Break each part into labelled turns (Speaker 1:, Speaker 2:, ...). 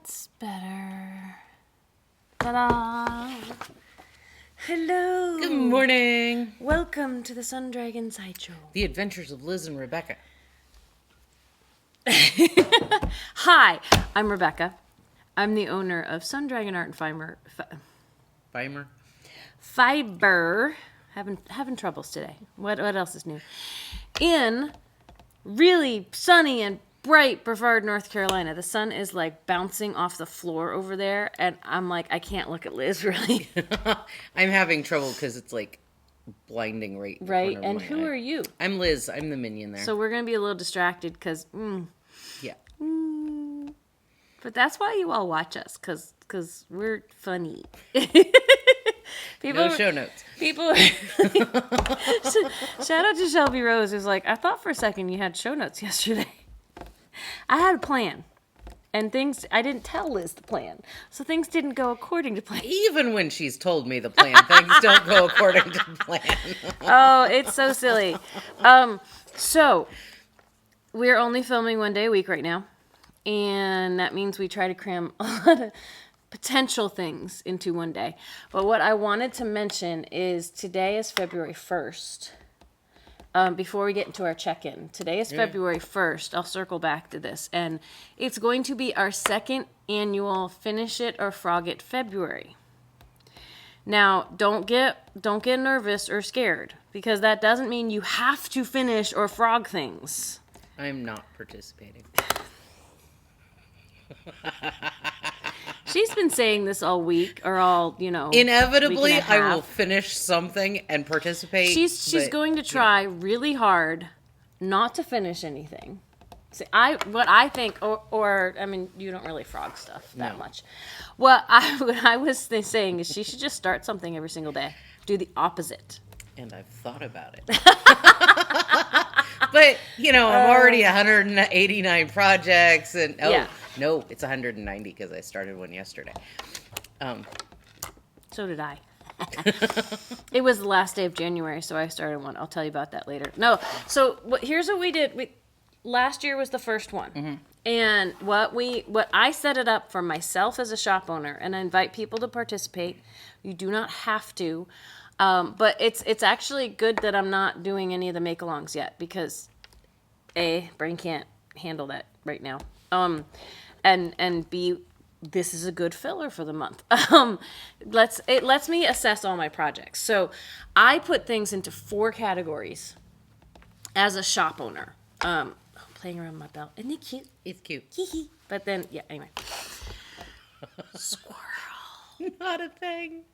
Speaker 1: That's better. Ta-da! Hello!
Speaker 2: Good morning!
Speaker 1: Welcome to the Sun Dragon Sideshow.
Speaker 2: The Adventures of Liz and Rebecca.
Speaker 1: Hi, I'm Rebecca. I'm the owner of Sun Dragon Art and Fiber. Having troubles today. What else is new? In really sunny and bright Brevard, North Carolina. The sun is like bouncing off the floor over there, and I'm like, I can't look at Liz really.
Speaker 2: I'm having trouble because it's like blinding right.
Speaker 1: Right, and who are you?
Speaker 2: I'm Liz. I'm the minion there.
Speaker 1: So we're gonna be a little distracted because,
Speaker 2: yeah.
Speaker 1: But that's why you all watch us, because we're funny.
Speaker 2: No show notes.
Speaker 1: People. Shout out to Shelby Rose, who's like, I thought for a second you had show notes yesterday. I had a plan, and I didn't tell Liz the plan, so things didn't go according to plan.
Speaker 2: Even when she's told me the plan, things don't go according to plan.
Speaker 1: Oh, it's so silly. So we're only filming one day a week right now, and that means we try to cram a lot of potential things into one day. But what I wanted to mention is today is February 1st. Before we get into our check-in, today is February 1st. I'll circle back to this, and it's going to be our second annual Finish It or Frog It February. Now, don't get nervous or scared, because that doesn't mean you have to finish or frog things.
Speaker 2: I'm not participating.
Speaker 1: She's been saying this all week, or all,
Speaker 2: Inevitably,
Speaker 1: week and a
Speaker 2: I
Speaker 1: half.
Speaker 2: will finish something and participate.
Speaker 1: She's going to try really hard not to finish anything. See, I think, or I mean, you don't really frog stuff that much. What I was saying is she should just start something every single day. Do the opposite.
Speaker 2: And I've thought about it. But, I'm already 189 projects, and no, it's 190 because I started one yesterday.
Speaker 1: So did I. It was the last day of January, so I started one. I'll tell you about that later. No, so here's what we did. Last year was the first one. Mm-hmm. And what I set it up for myself as a shop owner, and I invite people to participate. You do not have to. But it's actually good that I'm not doing any of the make-alongs yet, because A, brain can't handle that right now. And B, this is a good filler for the month. It lets me assess all my projects. So I put things into 4 categories as a shop owner. I'm playing around with my belt. Isn't it cute?
Speaker 2: It's cute.
Speaker 1: But then, anyway. Squirrel.
Speaker 2: Not a thing.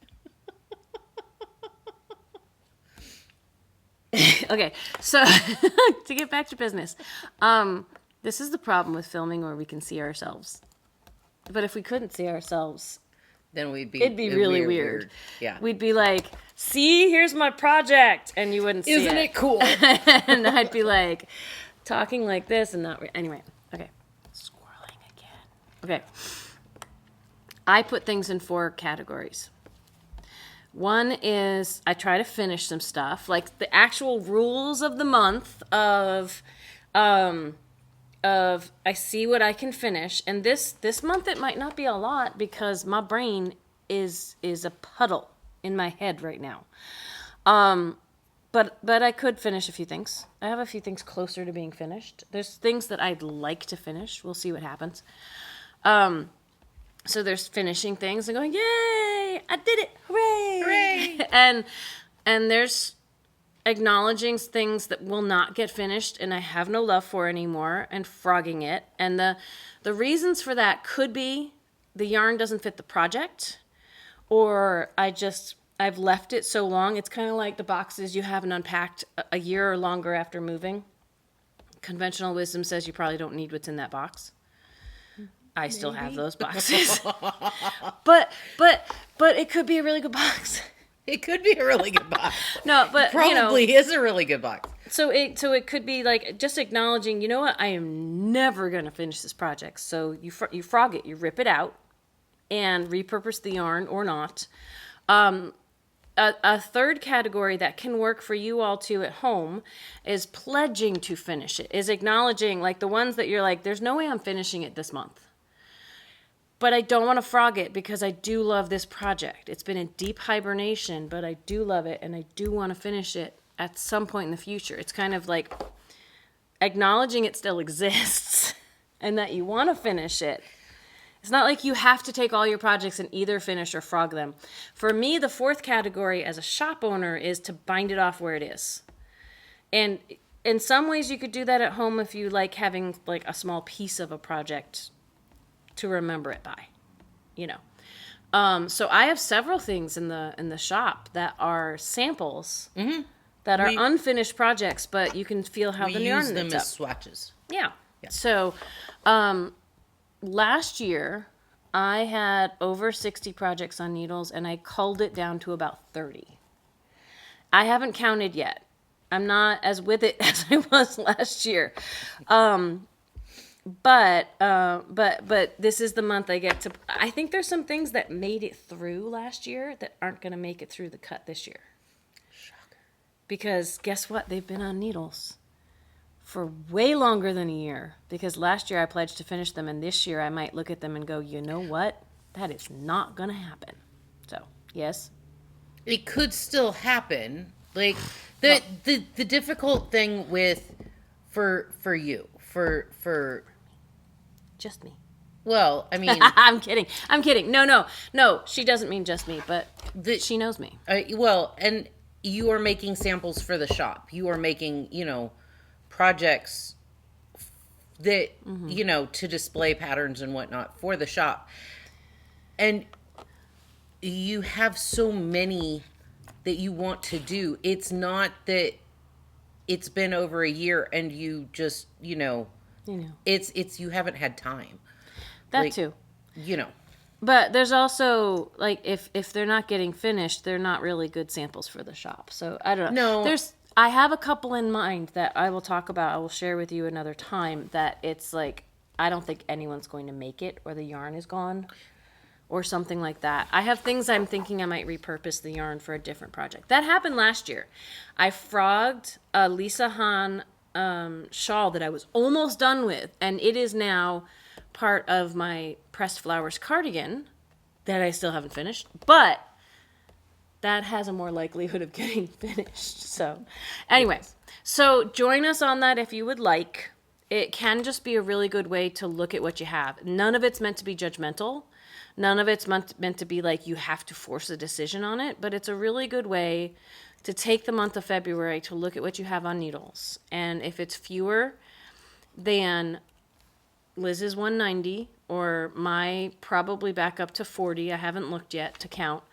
Speaker 1: Okay, so to get back to business, this is the problem with filming where we can see ourselves. But if we couldn't see ourselves,
Speaker 2: then it'd be
Speaker 1: really weird.
Speaker 2: Yeah,
Speaker 1: we'd be like, "See, here's my project," and you wouldn't see it.
Speaker 2: Isn't it cool?
Speaker 1: And I'd be like, talking like this and not. Anyway, okay, squirreling again. Okay, I put things in 4 categories. One is I try to finish some stuff, like the actual rules of the month of I see what I can finish. And this month it might not be a lot because my brain is a puddle in my head right now. But I could finish a few things. I have a few things closer to being finished. There's things that I'd like to finish. We'll see what happens. So there's finishing things and going, yay, I did it, hooray!
Speaker 2: Hooray!
Speaker 1: and there's acknowledging things that will not get finished and I have no love for anymore and frogging it. And the reasons for that could be the yarn doesn't fit the project, or I've left it so long. It's kind of like the boxes you haven't unpacked a year or longer after moving. Conventional wisdom says you probably don't need what's in that box. I still have those boxes. but it could be a really good box.
Speaker 2: It could be a really good box.
Speaker 1: No, but
Speaker 2: probably is a really good box.
Speaker 1: So it could be like just acknowledging, you know what, I am never going to finish this project. So you frog it, you rip it out and repurpose the yarn or not. A third category that can work for you all too at home is pledging to finish it, is acknowledging like the ones that you're like, there's no way I'm finishing it this month. But I don't want to frog it because I do love this project. It's been in deep hibernation, but I do love it, and I do want to finish it at some point in the future. It's kind of like acknowledging it still exists and that you want to finish it. It's not like you have to take all your projects and either finish or frog them. For me, the fourth category as a shop owner is to bind it off where it is. And in some ways you could do that at home if you like having like a small piece of a project to remember it by, you know. So I have several things in the shop that are samples that are unfinished projects, but you can feel how the yarn
Speaker 2: use them
Speaker 1: knits
Speaker 2: as
Speaker 1: up.
Speaker 2: swatches.
Speaker 1: Yeah. So last year I had over 60 projects on needles, and I culled it down to about 30. I haven't counted yet. I'm not as with it as I was last year. But this is the month I get to. I think there's some things that made it through last year that aren't going to make it through the cut this year.
Speaker 2: Shocker.
Speaker 1: Because guess what? They've been on needles for way longer than a year. Because last year I pledged to finish them, and this year I might look at them and go, you know what? That is not going to happen. So, yes.
Speaker 2: It could still happen. Like the difficult thing with for you for
Speaker 1: just me.
Speaker 2: Well, I mean,
Speaker 1: I'm kidding. No. She doesn't mean just me, but she knows me.
Speaker 2: Well, and you are making samples for the shop. You are making, projects that, to display patterns and whatnot for the shop. And you have so many that you want to do. It's not that it's been over a year and you just, it's you haven't had time.
Speaker 1: That too.
Speaker 2: But
Speaker 1: there's also, like, if they're not getting finished, they're not really good samples for the shop. So, I don't know.
Speaker 2: No.
Speaker 1: I have a couple in mind that I will talk about. I will share with you another time that it's like, I don't think anyone's going to make it, or the yarn is gone, or something like that. I have things I'm thinking I might repurpose the yarn for a different project. That happened last year. I frogged a Lisa Hahn shawl that I was almost done with, and it is now part of my pressed flowers cardigan that I still haven't finished, but that has a more likelihood of getting finished. So anyway, so join us on that if you would like. It can just be a really good way to look at what you have. None of it's meant to be judgmental. None of it's meant to be like you have to force a decision on it, but it's a really good way to take the month of February to look at what you have on needles. And if it's fewer than Liz's 190 or my probably back up to 40, I haven't looked yet to count.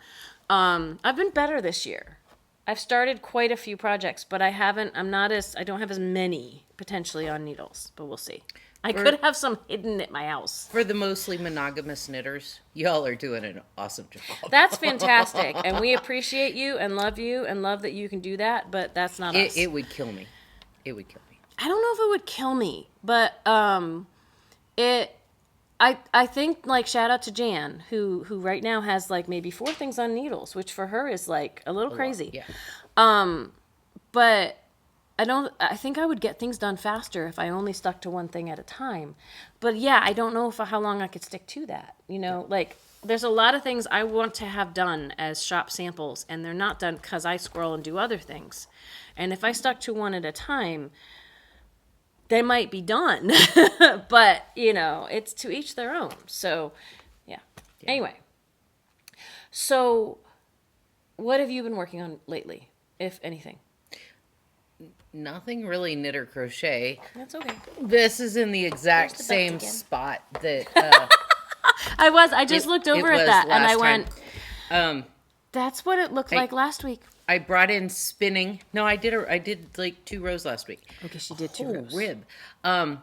Speaker 1: I've been better this year. I've started quite a few projects, but I don't have as many potentially on needles, but we'll see. I could have some hidden at my house.
Speaker 2: For the mostly monogamous knitters, y'all are doing an awesome job.
Speaker 1: That's fantastic, and we appreciate you and love that you can do that, but that's not us.
Speaker 2: It would kill me. It would kill me.
Speaker 1: I don't know if it would kill me, but I think, like, shout out to Jan, who right now has like maybe 4 things on needles, which for her is like a little crazy.
Speaker 2: Yeah.
Speaker 1: But I think I would get things done faster if I only stuck to one thing at a time. But yeah, I don't know how long I could stick to that. Like, there's a lot of things I want to have done as shop samples, and they're not done because I scroll and do other things. And if I stuck to one at a time, they might be done. But, it's to each their own. So, yeah. Anyway. So, what have you been working on lately, if anything?
Speaker 2: Nothing really knit or crochet.
Speaker 1: That's okay.
Speaker 2: This is in the exact same spot that
Speaker 1: I just looked over at that and I went, that's what it looked like last week.
Speaker 2: I brought in spinning. No, I did like 2 rows last week.
Speaker 1: Okay, she did 2 rows.
Speaker 2: Rib. I've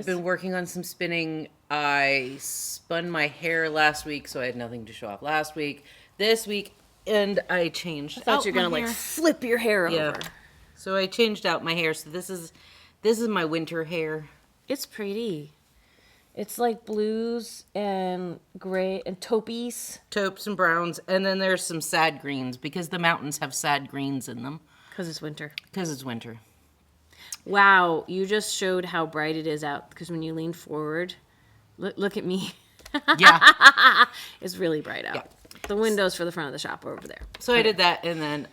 Speaker 2: been working on some spinning. I spun my hair last week, so I had nothing to show off last week. This week, and I changed.
Speaker 1: I thought you were gonna flip your hair over.
Speaker 2: So I changed out my hair. So this is my winter hair.
Speaker 1: It's pretty. It's like blues and gray and taupies.
Speaker 2: Taupes and browns. And then there's some sad greens because the mountains have sad greens in them.
Speaker 1: Because it's winter. Wow, you just showed how bright it is out. Because when you lean forward, look at me.
Speaker 2: Yeah.
Speaker 1: It's really bright out.
Speaker 2: Yeah.
Speaker 1: The windows for the front of the shop are over there.
Speaker 2: So I did that, and then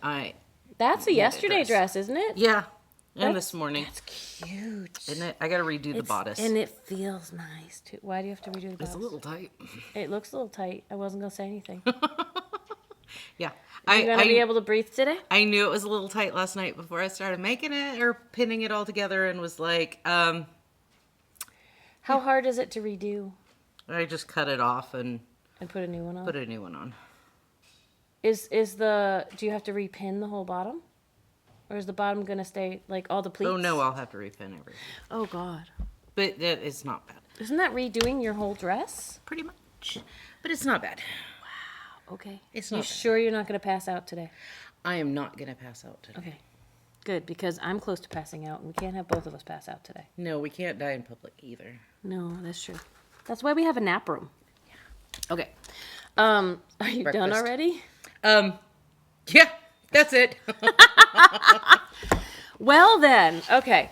Speaker 1: That's a yesterday dress, isn't it?
Speaker 2: Yeah. And this morning.
Speaker 1: That's cute.
Speaker 2: Isn't it? I got to redo the bodice.
Speaker 1: And it feels nice, too. Why do you have to redo the bodice?
Speaker 2: It's a little tight.
Speaker 1: It looks a little tight. I wasn't going to say anything.
Speaker 2: Yeah.
Speaker 1: You going to be able to breathe today?
Speaker 2: I knew it was a little tight last night before I started making it or pinning it all together, and was like,
Speaker 1: How hard is it to redo?
Speaker 2: I just cut it off and
Speaker 1: put a new one on?
Speaker 2: put a new one on.
Speaker 1: Do you have to repin the whole bottom? Or is the bottom going to stay, like, all the pleats?
Speaker 2: Oh, no, I'll have to repin everything.
Speaker 1: Oh, God.
Speaker 2: But it's not bad.
Speaker 1: Isn't that redoing your whole dress?
Speaker 2: Pretty much. But it's not bad.
Speaker 1: Okay.
Speaker 2: It's not
Speaker 1: You
Speaker 2: bad.
Speaker 1: sure you're not going to pass out today?
Speaker 2: I am not going to pass out today.
Speaker 1: Okay. Good, because I'm close to passing out, and we can't have both of us pass out today.
Speaker 2: No, we can't die in public either.
Speaker 1: No, that's true. That's why we have a nap room. Yeah. Okay. Are you done
Speaker 2: Breakfast.
Speaker 1: already?
Speaker 2: Yeah, that's it.
Speaker 1: Well then, okay.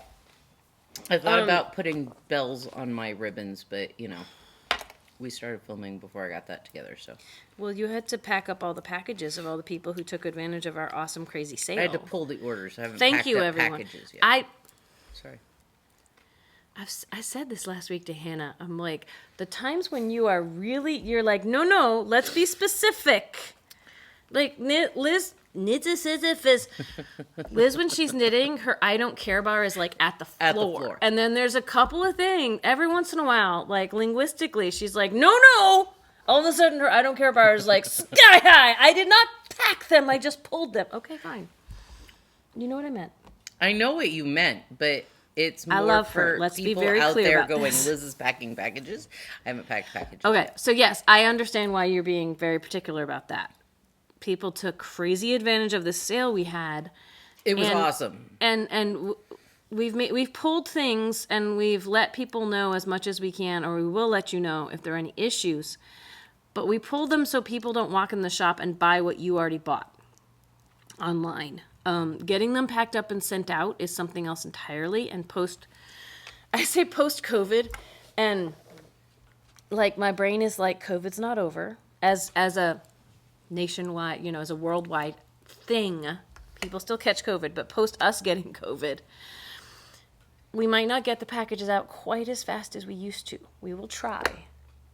Speaker 2: I thought about putting bells on my ribbons, but, we started filming before I got that together, so.
Speaker 1: Well, you had to pack up all the packages of all the people who took advantage of our awesome, crazy sale.
Speaker 2: I had to pull the orders. I haven't
Speaker 1: Thank
Speaker 2: packed
Speaker 1: you,
Speaker 2: up
Speaker 1: everyone.
Speaker 2: packages yet. Sorry.
Speaker 1: I said this last week to Hannah. I'm like, the times when you're like, no, let's be specific. Like, Liz, when she's knitting, her I don't care bar is like at the floor.
Speaker 2: At the floor.
Speaker 1: And then there's a couple of things every once in a while, like linguistically, she's like, no. All of a sudden, her I don't care bar is like sky high. I did not pack them. I just pulled them. Okay, fine. You know what I meant.
Speaker 2: I know what you meant, but it's more
Speaker 1: love
Speaker 2: for
Speaker 1: her. Let's be
Speaker 2: people
Speaker 1: very
Speaker 2: out
Speaker 1: clear
Speaker 2: there
Speaker 1: about
Speaker 2: going,
Speaker 1: this.
Speaker 2: Liz is packing packages. I haven't packed packages
Speaker 1: Okay,
Speaker 2: yet.
Speaker 1: so yes, I understand why you're being very particular about that. People took crazy advantage of the sale we had.
Speaker 2: It was
Speaker 1: And-
Speaker 2: awesome.
Speaker 1: And we've pulled things and we've let people know as much as we can, or we will let you know if there are any issues. But we pulled them so people don't walk in the shop and buy what you already bought online. Getting them packed up and sent out is something else entirely. And post-COVID, and like my brain is like, COVID's not over. As a nationwide, as a worldwide thing, people still catch COVID, but post us getting COVID, we might not get the packages out quite as fast as we used to. We will try,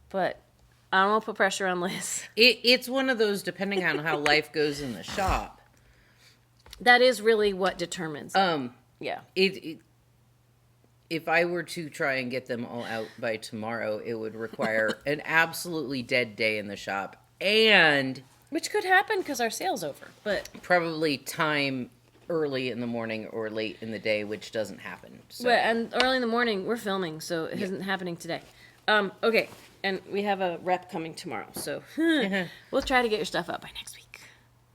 Speaker 1: but I don't want to put pressure on Liz.
Speaker 2: It's one of those, depending on how life goes in the shop.
Speaker 1: That is really what determines. Yeah.
Speaker 2: If I were to try and get them all out by tomorrow, it would require an absolutely dead day in the shop and
Speaker 1: Which could happen because our sale's over, but
Speaker 2: probably time early in the morning or late in the day, which doesn't happen. So.
Speaker 1: and early in the morning we're filming, so it isn't happening today. Okay, and we have a rep coming tomorrow, so we'll try to get your stuff up by next week.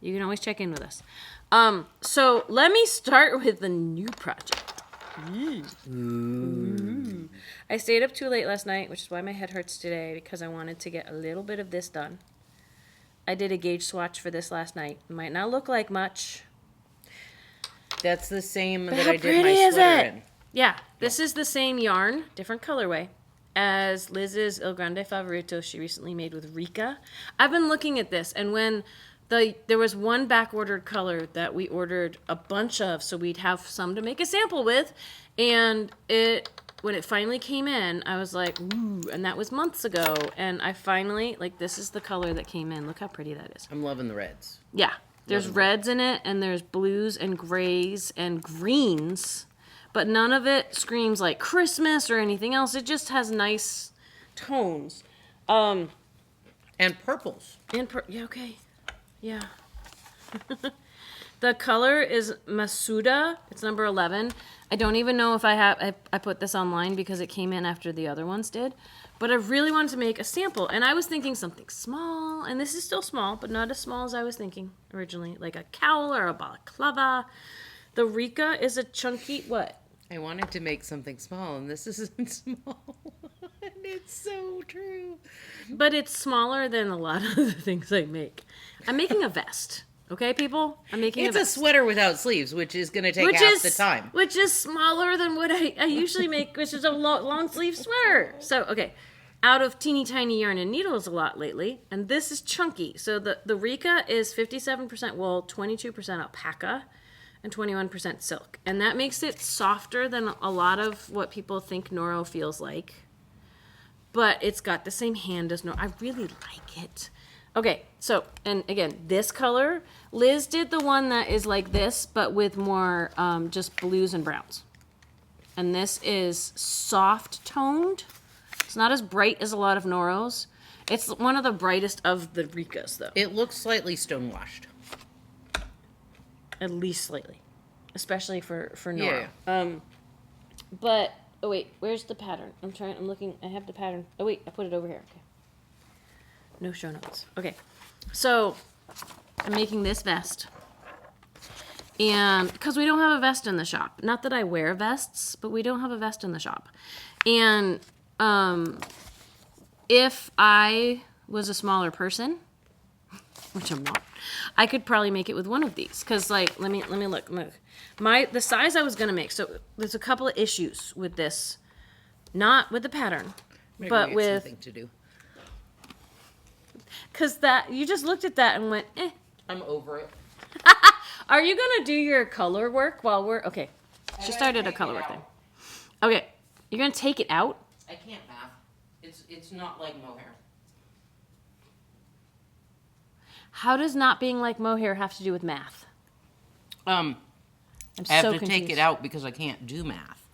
Speaker 1: You can always check in with us. So let me start with the new project. Ooh. I stayed up too late last night, which is why my head hurts today, because I wanted to get a little bit of this done. I did a gauge swatch for this last night. It might not look like much.
Speaker 2: That's the same
Speaker 1: But
Speaker 2: that
Speaker 1: how
Speaker 2: I did
Speaker 1: pretty
Speaker 2: my
Speaker 1: is
Speaker 2: sweater
Speaker 1: it?
Speaker 2: in.
Speaker 1: Yeah, this is the same yarn, different colorway, as Liz's Il Grande Favorito she recently made with Rika. I've been looking at this, and when there was one back-ordered color that we ordered a bunch of, so we'd have some to make a sample with, and when it finally came in, I was like, ooh, and that was months ago, and I finally, this is the color that came in. Look how pretty that is.
Speaker 2: I'm loving the reds.
Speaker 1: Yeah, there's reds in it, and there's blues and grays and greens, but none of it screams like Christmas or anything else. It just has nice tones.
Speaker 2: And purples.
Speaker 1: Yeah, okay. Yeah. The color is Masuda. It's number 11. I don't even know if I put this online because it came in after the other ones did. But I really wanted to make a sample. And I was thinking something small. And this is still small, but not as small as I was thinking originally. Like a cowl or a balaclava. The Rika is a chunky, what?
Speaker 2: I wanted to make something small, and this isn't small. And it's so true.
Speaker 1: But it's smaller than a lot of the things I make. I'm making a vest. Okay, people? I'm making
Speaker 2: It's
Speaker 1: a
Speaker 2: a
Speaker 1: vest.
Speaker 2: sweater without sleeves, which is going to take half the time.
Speaker 1: Which is smaller than what I usually make, which is a long sleeve sweater. So, okay. out of teeny tiny yarn and needles a lot lately, and this is chunky. So the Rika is 57% wool, 22% alpaca, and 21% silk. And that makes it softer than a lot of what people think Noro feels like. But it's got the same hand as Noro. I really like it. Okay, so, and again, this color, Liz did the one that is like this, but with more just blues and browns. And this is soft toned. It's not as bright as a lot of Noros. It's one of the brightest of the Rikas, though.
Speaker 2: It looks slightly stonewashed.
Speaker 1: At least slightly. Especially for Noro.
Speaker 2: Yeah.
Speaker 1: But, oh wait, where's the pattern? I'm looking, I have the pattern. Oh wait, I put it over here. Okay. No show notes. Okay. So, I'm making this vest. And, because we don't have a vest in the shop. Not that I wear vests, but we don't have a vest in the shop. And, if I was a smaller person, which I'm not, I could probably make it with one of these. Because, like, let me look. The size I was going to make, so there's a couple of issues with this. Not with the pattern,
Speaker 2: Maybe
Speaker 1: but with...
Speaker 2: something to do.
Speaker 1: Because that, you just looked at that and went, eh.
Speaker 2: I'm over it.
Speaker 1: Are you going to do your color work while we're... Okay. She started a color work thing. Okay. You're going to take it out?
Speaker 2: I can't math. It's not like mohair.
Speaker 1: How does not being like mohair have to do with math?
Speaker 2: I have to take it out because I can't do math.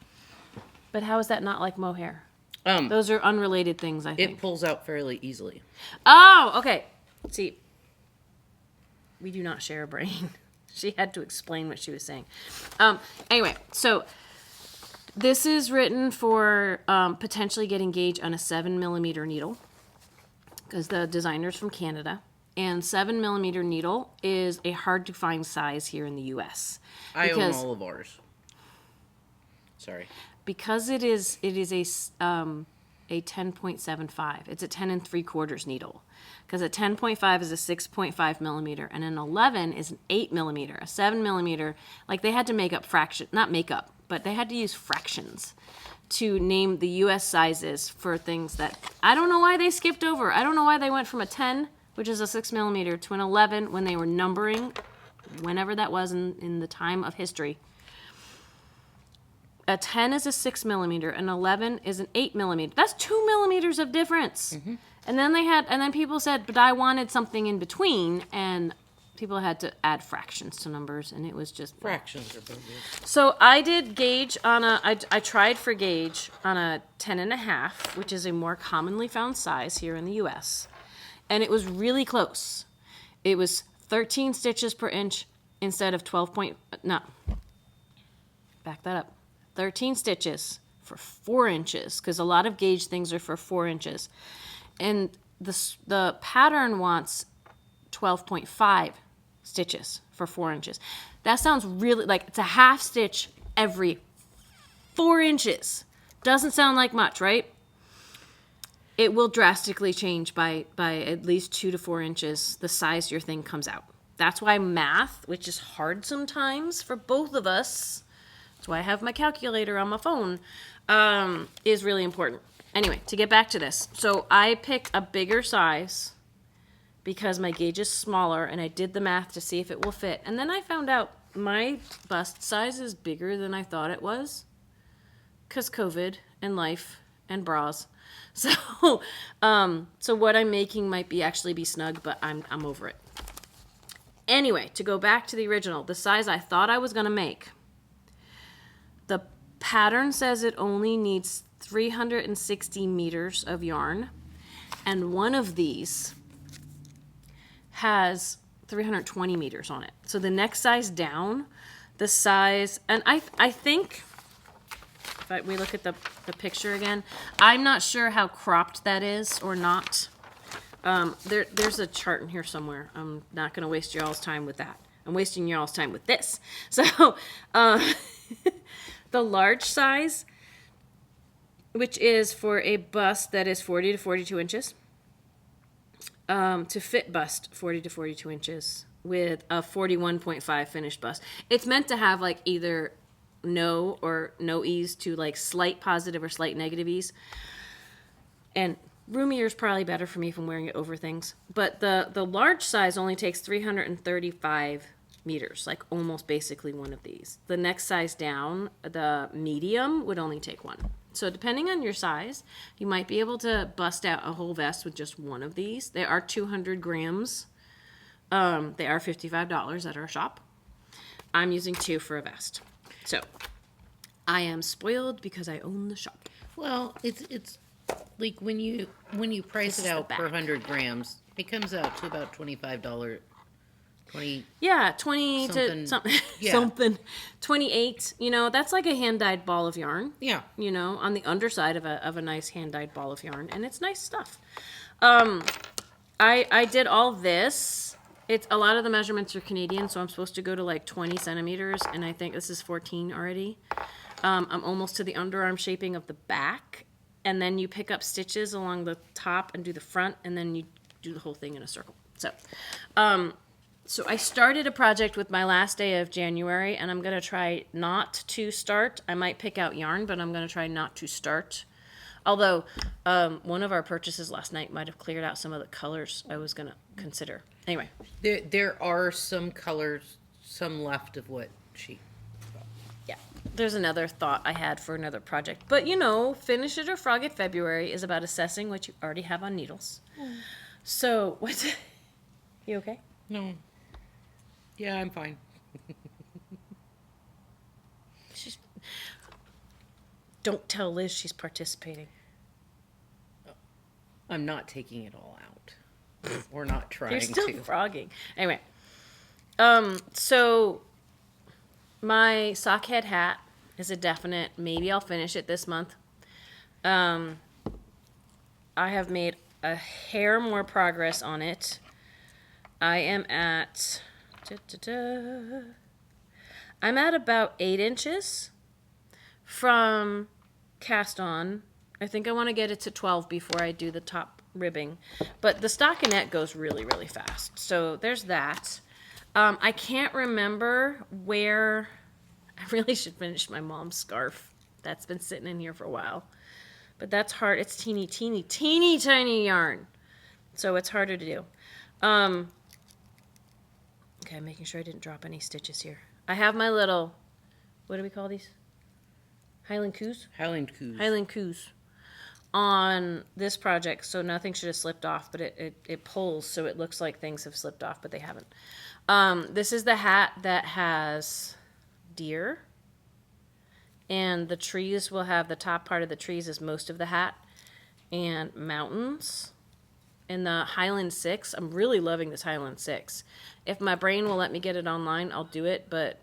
Speaker 1: But how is that not like mohair? Those are unrelated things, I think.
Speaker 2: It pulls out fairly easily.
Speaker 1: Oh, okay. See, we do not share a brain. She had to explain what she was saying. Anyway, so this is written for potentially getting gauge on a 7mm needle because the designer's from Canada. And 7mm needle is a hard to find size here in the U.S.
Speaker 2: I own all of ours. Sorry.
Speaker 1: Because it is a 10.75. It's a 10 3/4 needle. Because a 10.5 is a 6.5mm, and an 11 is an 8mm. A 7mm, like they had to make up not make up, but they had to use fractions to name the U.S. sizes for things that I don't know why they skipped over. I don't know why they went from a 10, which is a 6mm, to an 11 when they were numbering, whenever that was in the time of history. A 10 is a 6mm, an 11 is an 8mm. That's 2mm of difference. Mm-hmm. And then people said, but I wanted something in between, and people had to add fractions to numbers, and it was just...
Speaker 2: Fractions are both.
Speaker 1: So I did gauge on I tried for gauge on a 10.5, which is a more commonly found size here in the U.S., and it was really close. It was 13 stitches per inch instead of 12 no. Back that up. 13 stitches for 4 inches, because a lot of gauge things are for 4 inches. And the pattern wants 12.5 stitches for 4 inches. That sounds really like it's a half stitch every 4 inches. Doesn't sound like much, right? It will drastically change by at least 2 to 4 inches the size your thing comes out. That's why math, which is hard sometimes for both of us, that's why I have my calculator on my phone, is really important. Anyway, to get back to this. So I picked a bigger size because my gauge is smaller, and I did the math to see if it will fit. And then I found out my bust size is bigger than I thought it was because COVID and life and bras. So so what I'm making might actually be snug, but I'm over it. Anyway, to go back to the original, the size I thought I was going to make, the pattern says it only needs 360 meters of yarn, and one of these has 320 meters on it. So the next size down, the size, and I think, if we look at the picture again, I'm not sure how cropped that is or not. There's a chart in here somewhere. I'm not going to waste y'all's time with that. I'm wasting y'all's time with this. So, the large size, which is for a bust that is 40 to 42 inches, to fit bust 40 to 42 inches with a 41.5 finished bust. It's meant to have like either no or no ease to like slight positive or slight negative ease. And Roomier is probably better for me if I'm wearing it over things. But the large size only takes 335 meters, like almost basically one of these. The next size down, the medium, would only take one. So depending on your size, you might be able to bust out a whole vest with just one of these. They are 200 grams. They are $55 at our shop. I'm using 2 for a vest. So I am spoiled because I own the shop.
Speaker 2: Well, it's like when you price it out per 100 grams, it comes out to about $25. 20.
Speaker 1: Yeah, 20
Speaker 2: something,
Speaker 1: to something,
Speaker 2: yeah.
Speaker 1: something, 28. You know, that's like a hand-dyed ball of yarn.
Speaker 2: Yeah.
Speaker 1: You know, on the underside of a nice hand-dyed ball of yarn, and it's nice stuff. I did all this. It's a lot of the measurements are Canadian, so I'm supposed to go to like 20 centimeters, and I think this is 14 already. I'm almost to the underarm shaping of the back, and then you pick up stitches along the top and do the front, and then you do the whole thing in a circle. So I started a project with my last day of January, and I'm going to try not to start. I might pick out yarn, but I'm going to try not to start. Although one of our purchases last night might have cleared out some of the colors I was going to consider. Anyway.
Speaker 2: There are some colors, some left of what she...
Speaker 1: Yeah. There's another thought I had for another project. But, you know, Finish It or Frog It February is about assessing what you already have on needles. So, what's... You okay?
Speaker 2: No. Yeah, I'm fine.
Speaker 1: Don't tell Liz she's participating.
Speaker 2: I'm not taking it all out. We're not trying
Speaker 1: You're still
Speaker 2: to.
Speaker 1: frogging. Anyway. So my sockhead hat is a definite. Maybe I'll finish it this month. I have made a hair more progress on it. I am at... I'm at about 8 inches from cast on. I think I want to get it to 12 before I do the top ribbing. But the stockinette goes really, really fast. So there's that. I can't remember where... I really should finish my mom's scarf. That's been sitting in here for a while. But that's hard. It's teeny tiny yarn. So it's harder to do. Okay, I'm making sure I didn't drop any stitches here. I have my little... What do we call these? Highland Coos?
Speaker 2: Highland Coos.
Speaker 1: Highland Coos on this project, so nothing should have slipped off, but it pulls, so it looks like things have slipped off, but they haven't. This is the hat that has deer, and the trees will have the top part of the trees is most of the hat, and mountains. In the Highland 6, I'm really loving this Highland 6. If my brain will let me get it online, I'll do it, but...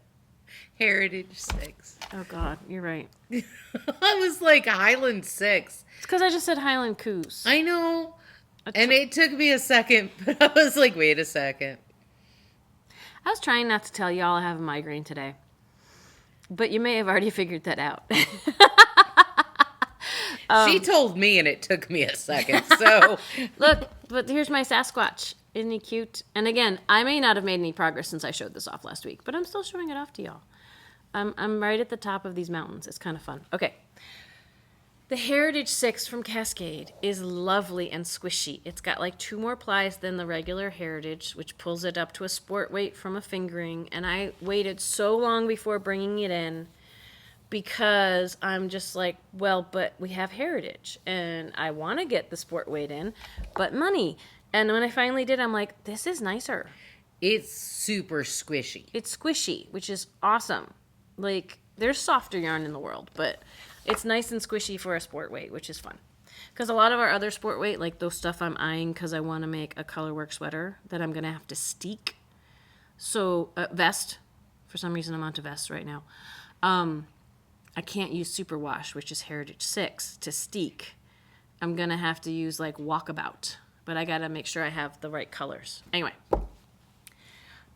Speaker 2: Heritage 6.
Speaker 1: Oh, God, you're right.
Speaker 2: I was like, Highland 6.
Speaker 1: It's because I just said Highland Coos.
Speaker 2: I know. And it took me a second, but I was like, wait a second.
Speaker 1: I was trying not to tell y'all I have a migraine today. But you may have already figured that out.
Speaker 2: She told me, and it took me a second, so...
Speaker 1: Look, but here's my Sasquatch. Isn't he cute? And again, I may not have made any progress since I showed this off last week, but I'm still showing it off to y'all. I'm right at the top of these mountains. It's kind of fun. Okay. The Heritage 6 from Cascade is lovely and squishy. It's got like 2 more plies than the regular Heritage, which pulls it up to a sport weight from a fingering. And I waited so long before bringing it in because I'm just like, well, but we have Heritage. And I want to get the sport weight in, but money. And when I finally did, I'm like, this is nicer.
Speaker 2: It's super squishy.
Speaker 1: It's squishy, which is awesome. Like, there's softer yarn in the world, but it's nice and squishy for a sport weight, which is fun. Because a lot of our other sport weight, like those stuff I'm eyeing because I want to make a colorwork sweater that I'm going to have to steek. So, vest. For some reason, I'm onto vests right now. I can't use Superwash, which is Heritage 6, to steek. I'm going to have to use, like, Walkabout. But I got to make sure I have the right colors. Anyway.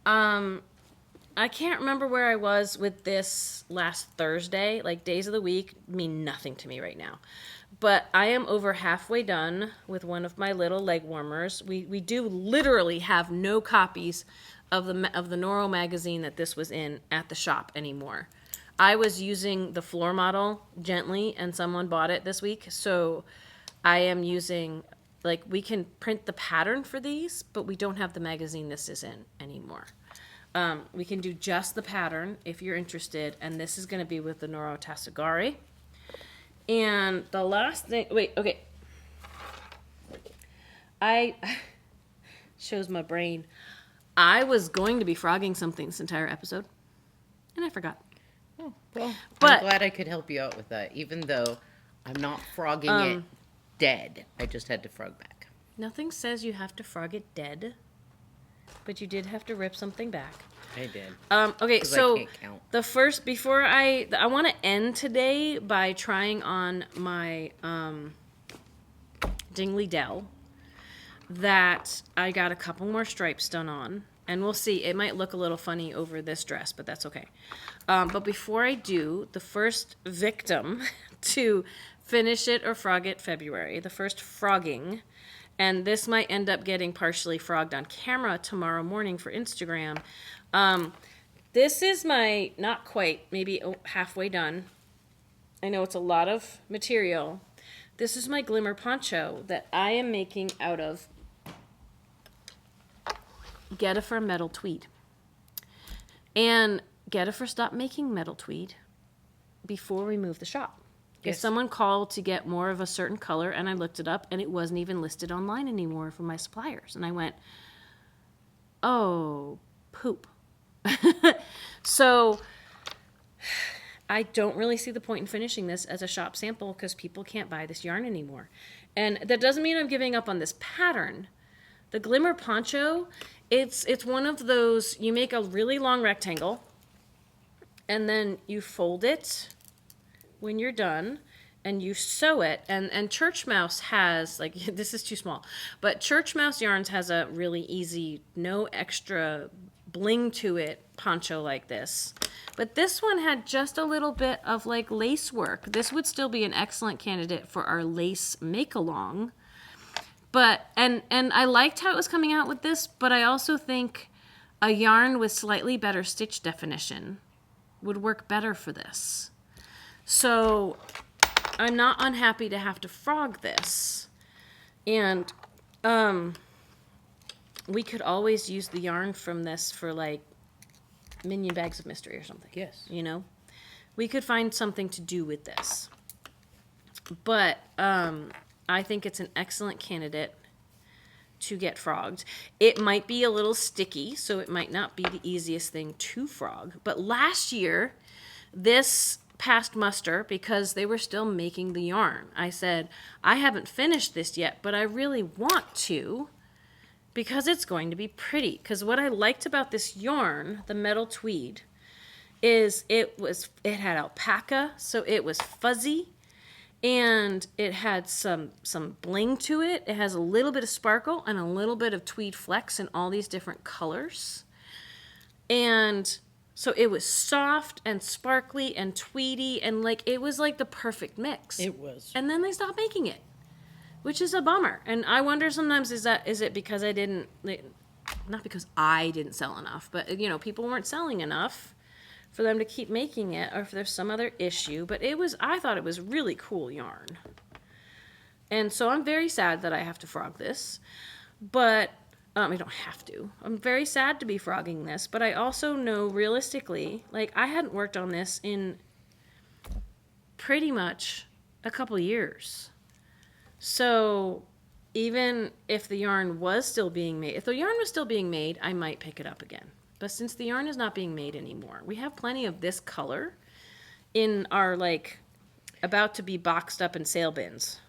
Speaker 1: I can't remember where I was with this last Thursday. Like, days of the week mean nothing to me right now. But I am over halfway done with one of my little leg warmers. We do literally have no copies of the Noro magazine that this was in at the shop anymore. I was using the floor model gently, and someone bought it this week. So I am using like we can print the pattern for these, but we don't have the magazine this is in anymore. We can do just the pattern if you're interested, and this is going to be with the Noro Tasugari. And the last thing, wait, okay. Shows my brain. I was going to be frogging something this entire episode, and I forgot.
Speaker 2: Oh, well,
Speaker 1: But-
Speaker 2: I'm glad I could help you out with that, even though I'm not frogging it dead. I just had to frog back.
Speaker 1: Nothing says you have to frog it dead, but you did have to rip something back.
Speaker 2: I did.
Speaker 1: Okay,
Speaker 2: 'Cause I
Speaker 1: so
Speaker 2: can't count.
Speaker 1: the first, before I want to end today by trying on my Dingley Dell that I got a couple more stripes done on, and we'll see. It might look a little funny over this dress, but that's okay. But before I do, the first victim to finish it or frog it February, the first frogging, and this might end up getting partially frogged on camera tomorrow morning for Instagram. This is my, not quite, maybe halfway done. I know it's a lot of material. This is my glimmer poncho that I am making out of Gettifer metal tweed. And Gettifer stopped making metal tweed before we moved the shop. Because
Speaker 2: Yes.
Speaker 1: someone called to get more of a certain color, and I looked it up, and it wasn't even listed online anymore from my suppliers. And I went, oh, poop. So I don't really see the point in finishing this as a shop sample because people can't buy this yarn anymore. And that doesn't mean I'm giving up on this pattern. The Glimmer Poncho, it's one of those, you make a really long rectangle and then you fold it when you're done and you sew it. And Church Mouse has, like, this is too small, but Church Mouse Yarns has a really easy, no extra bling to it poncho like this. But this one had just a little bit of like lace work. This would still be an excellent candidate for our lace make-along. But, and I liked how it was coming out with this, but I also think a yarn with slightly better stitch definition would work better for this. So I'm not unhappy to have to frog this. And we could always use the yarn from this for like Minion Bags of Mystery or something.
Speaker 2: Yes.
Speaker 1: You know? We could find something to do with this. But I think it's an excellent candidate to get frogged. It might be a little sticky, so it might not be the easiest thing to frog. But last year, this passed muster because they were still making the yarn. I said, I haven't finished this yet, but I really want to because it's going to be pretty. Because what I liked about this yarn, the metal tweed, is it had alpaca, so it was fuzzy. And it had some bling to it. It has a little bit of sparkle and a little bit of tweed flecks in all these different colors. And so it was soft and sparkly and tweedy and like it was like the perfect mix.
Speaker 2: It was.
Speaker 1: And then they stopped making it, which is a bummer. And I wonder sometimes is it because not because I didn't sell enough, but you know, people weren't selling enough for them to keep making it, or if there's some other issue. But I thought it was really cool yarn. And so I'm very sad that I have to frog this. But, I don't have to. I'm very sad to be frogging this. But I also know realistically, like, I hadn't worked on this in pretty much a couple years. So even if the yarn was still being made, I might pick it up again. But since the yarn is not being made anymore, we have plenty of this color in our, like, about to be boxed up in sale bins.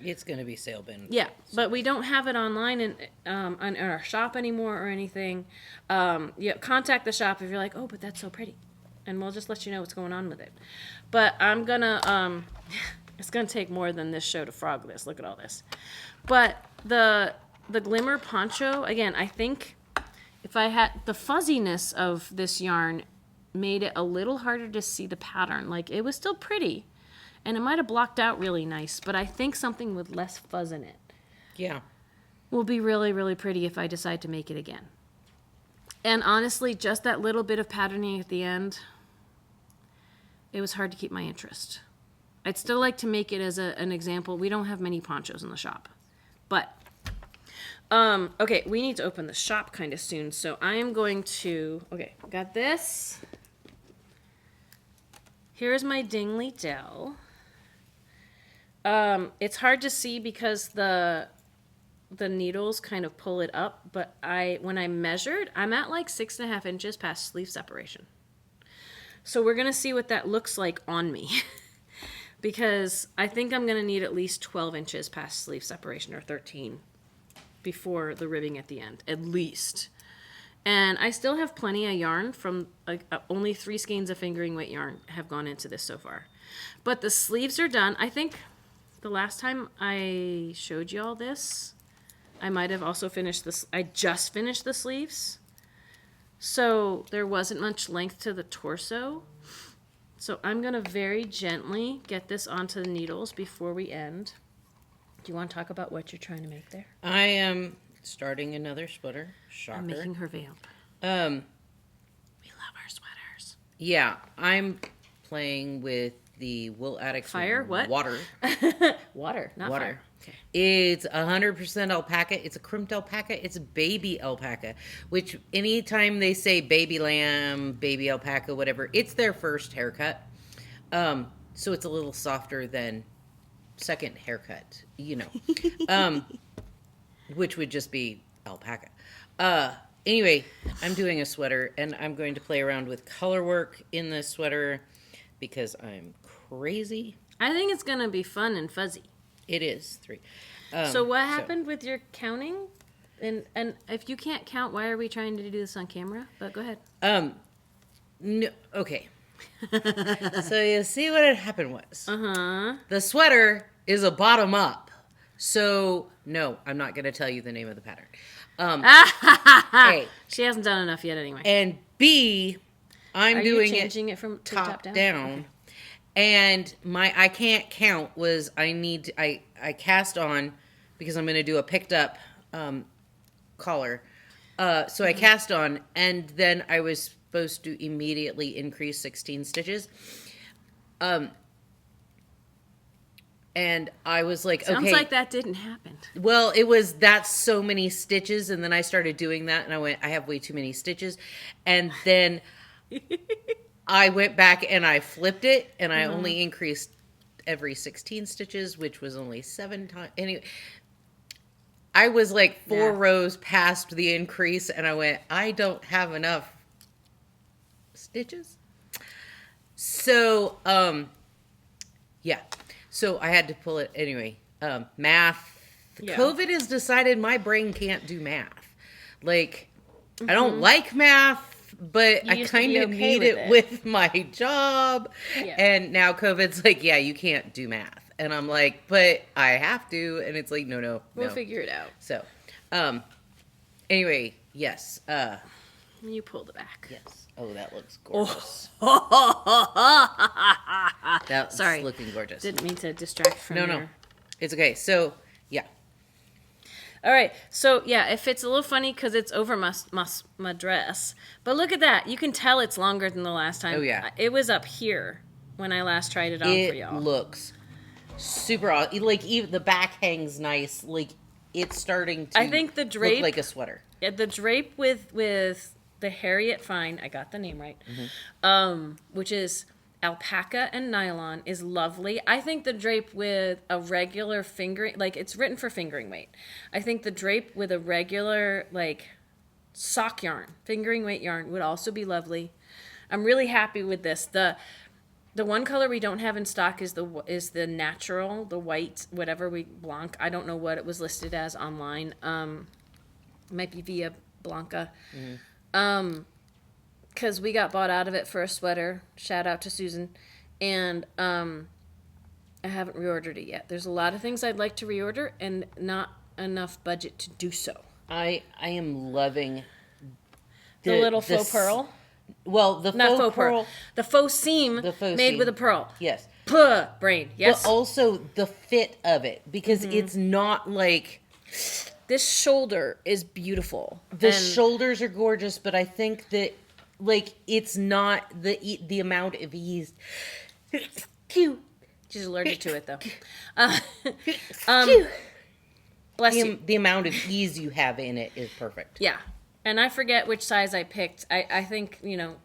Speaker 2: It's going to be sale bin.
Speaker 1: Yeah, but we don't have it online in our shop anymore or anything. Contact the shop if you're like, oh, but that's so pretty. And we'll just let you know what's going on with it. But I'm going to, it's going to take more than this show to frog this. Look at all this. But the Glimmer Poncho, again, I think if I had the fuzziness of this yarn made it a little harder to see the pattern. Like it was still pretty and it might have blocked out really nice, but I think something with less fuzz in it
Speaker 2: Yeah.
Speaker 1: will be really, really pretty if I decide to make it again. And honestly, just that little bit of patterning at the end, it was hard to keep my interest. I'd still like to make it as an example. We don't have many ponchos in the shop. But okay, we need to open the shop kind of soon, so I am going to. Okay, got this. Here's my Dingley Dell. It's hard to see because the needles kind of pull it up, but when I measured, I'm at like 6.5 inches past sleeve separation. So we're gonna see what that looks like on me. Because I think I'm gonna need at least 12 inches past sleeve separation, or 13, before the ribbing at the end, at least. And I still have plenty of yarn from, only 3 skeins of fingering weight yarn have gone into this so far. But the sleeves are done. I think the last time I showed you all this, I might have also finished this. I just finished the sleeves. So there wasn't much length to the torso. So I'm going to very gently get this onto the needles before we end. Do you want to talk about what you're trying to make there?
Speaker 2: I am starting another sweater. Shocker.
Speaker 1: I'm making her vamp.
Speaker 2: We
Speaker 1: love our sweaters.
Speaker 2: Yeah, I'm playing with the Wool Addicts
Speaker 1: Fire? What?
Speaker 2: Water.
Speaker 1: Water, not
Speaker 2: Water.
Speaker 1: fire. Okay.
Speaker 2: It's 100% alpaca. It's a crimped alpaca. It's baby alpaca, which anytime they say baby lamb, baby alpaca, whatever, it's their first haircut. So it's a little softer than second haircut, which would just be alpaca. Anyway, I'm doing a sweater, and I'm going to play around with color work in this sweater because I'm crazy.
Speaker 1: I think it's going to be fun and fuzzy.
Speaker 2: It is 3.
Speaker 1: So what happened with your counting? And if you can't count, why are we trying to do this on camera? But go ahead.
Speaker 2: No, okay. So you see what had happened was.
Speaker 1: Uh-huh.
Speaker 2: The sweater is a bottom up. So, no, I'm not going to tell you the name of the pattern. A.
Speaker 1: She hasn't done enough yet anyway.
Speaker 2: And B, I'm
Speaker 1: Are
Speaker 2: doing
Speaker 1: you changing it from
Speaker 2: top
Speaker 1: down?
Speaker 2: down.
Speaker 1: Okay.
Speaker 2: And my I can't count was I cast on because I'm going to do a picked up collar. So I cast on, and then I was supposed to immediately increase 16 stitches. And I was like,
Speaker 1: Sounds
Speaker 2: okay.
Speaker 1: like that didn't happen.
Speaker 2: Well, that's so many stitches, and then I started doing that, and I went, I have way too many stitches. And then I went back and I flipped it, and I only increased every 16 stitches, which was only 7 times. Anyway, I was like 4 rows past the increase, and I went, I don't have enough stitches. So, yeah. So I had to pull it anyway. Math.
Speaker 1: Yeah.
Speaker 2: COVID has decided my brain can't do math. Like, I don't like math, but I kind of need it with my job.
Speaker 1: Yeah.
Speaker 2: And now COVID's like, yeah, you can't do math. And I'm like, but I have to. And it's like, no.
Speaker 1: We'll figure it out.
Speaker 2: So, anyway, yes.
Speaker 1: You pull the back.
Speaker 2: Yes. Oh, that looks gorgeous. That's looking gorgeous.
Speaker 1: Didn't mean to distract from
Speaker 2: No. It's okay. So, yeah.
Speaker 1: All right. So, yeah, it fits a little funny because it's over my dress. But look at that. You can tell it's longer than the last time.
Speaker 2: Oh, yeah.
Speaker 1: It was up here when I last tried it on for y'all.
Speaker 2: It looks super awesome. Like, even the back hangs nice. Like, it's starting to
Speaker 1: I think the drape,
Speaker 2: look like a sweater.
Speaker 1: Yeah, the drape with the Harriet Fine, I got the name right, which is alpaca and nylon, is lovely. I think the drape with a regular fingering, like it's written for fingering weight. I think the drape with a regular like sock yarn, fingering weight yarn would also be lovely. I'm really happy with this. The one color we don't have in stock is the natural, the white, whatever Blanc. I don't know what it was listed as online. Might be Via Blanca. Because we got bought out of it for a sweater. Shout out to Susan. And I haven't reordered it yet. There's a lot of things I'd like to reorder and not enough budget to do so.
Speaker 2: I am loving
Speaker 1: the little faux pearl.
Speaker 2: Well, the
Speaker 1: not
Speaker 2: faux pearl.
Speaker 1: The faux seam made with a pearl.
Speaker 2: Yes.
Speaker 1: Puh, brain. Yes.
Speaker 2: But also the fit of it, because it's not like...
Speaker 1: This shoulder is beautiful.
Speaker 2: The shoulders are gorgeous, but I think that, like, it's not the amount of ease.
Speaker 1: Cute. She's allergic to it, though. Bless you.
Speaker 2: The amount of ease you have in it is perfect.
Speaker 1: Yeah. And I forget which size I picked. I think,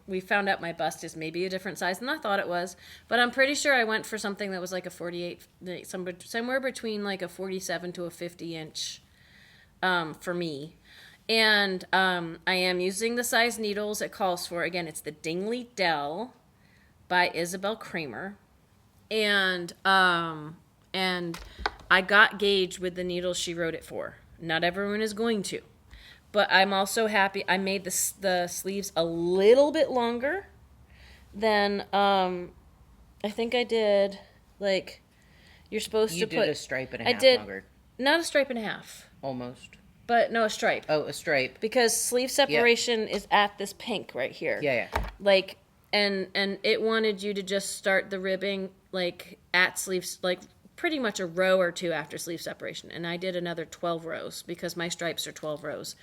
Speaker 1: we found out my bust is maybe a different size than I thought it was. But I'm pretty sure I went for something that was like a 48, somewhere between like a 47 to a 50 inch for me. And I am using the size needles it calls for. Again, it's the Dingley Dell by Isabel Kramer. And I got gauged with the needles she wrote it for. Not everyone is going to. But I'm also happy. I made the sleeves a little bit longer than I think I did. Like, you're supposed to put...
Speaker 2: You did a stripe and a half longer.
Speaker 1: Not a stripe and a half.
Speaker 2: Almost.
Speaker 1: But no, a stripe.
Speaker 2: Oh, a stripe.
Speaker 1: Because sleeve separation is at this pink right here.
Speaker 2: Yeah.
Speaker 1: Like, and it wanted you to just start the ribbing, like, at sleeves, like, pretty much a row or two after sleeve separation. And I did another 12 rows because my stripes are 12 rows.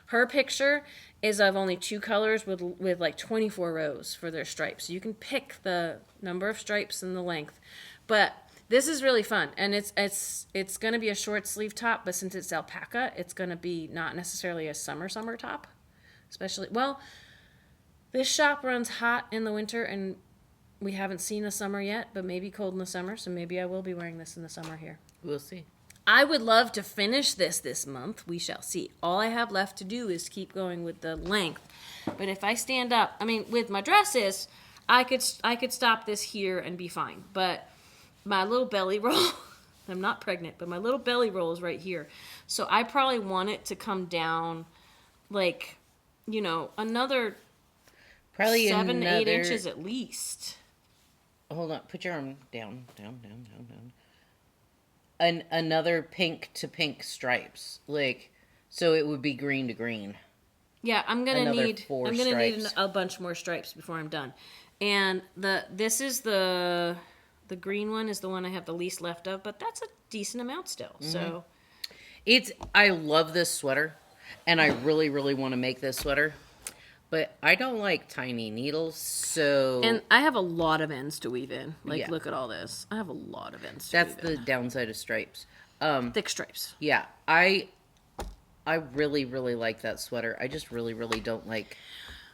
Speaker 1: Her picture is of only 2 colors with like 24 rows for their stripes. So you can pick the number of stripes and the length. But this is really fun. And it's going to be a short sleeve top, but since it's alpaca, it's going to be not necessarily a summer top. Especially, well, this shop runs hot in the winter and we haven't seen a summer yet, but maybe cold in the summer, so maybe I will be wearing this in the summer here.
Speaker 2: We'll see.
Speaker 1: I would love to finish this month. We shall see. All I have left to do is keep going with the length. But if I stand up, with my dresses, I could stop this here and be fine. But my little belly roll, I'm not pregnant, but my little belly roll is right here. So I probably want it to come down like, another
Speaker 2: probably
Speaker 1: 7 to 8 inches at least.
Speaker 2: Hold on. Put your arm down. Another pink to pink stripes. Like, so it would be green to green.
Speaker 1: Yeah, I'm gonna need
Speaker 2: stripes.
Speaker 1: a bunch more stripes before I'm done. And this is the green one is the one I have the least left of, but that's a decent amount still. Mm-hmm. So
Speaker 2: I love this sweater, and I really, really want to make this sweater. But I don't like tiny needles, so...
Speaker 1: And I have a lot of ends to weave in. Look at all this. I have a lot of ends to weave in.
Speaker 2: That's the downside of stripes.
Speaker 1: Thick stripes.
Speaker 2: Yeah. I really, really like that sweater. I just really, really don't like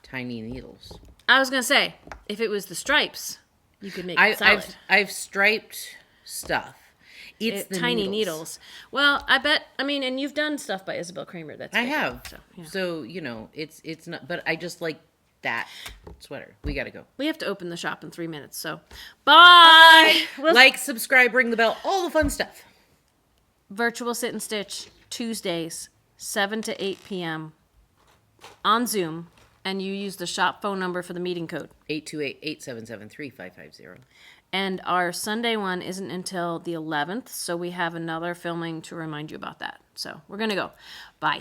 Speaker 2: tiny needles.
Speaker 1: I was going to say, if it was the stripes, you could make it solid.
Speaker 2: I've striped stuff. It's the
Speaker 1: tiny needles. Well, I bet. And you've done stuff by Isabel Kramer. I
Speaker 2: have. So it's not. But I just like that sweater. We gotta go.
Speaker 1: We have to open the shop in 3 minutes. So, bye.
Speaker 2: Like, subscribe, ring the bell, all the fun stuff.
Speaker 1: Virtual Sit and Stitch Tuesdays, 7 to 8 p.m. on Zoom, and you use the shop phone number for the meeting code
Speaker 2: 828-877-3550.
Speaker 1: And our Sunday one isn't until the 11th, so we have another filming to remind you about that. So we're going to go. Bye.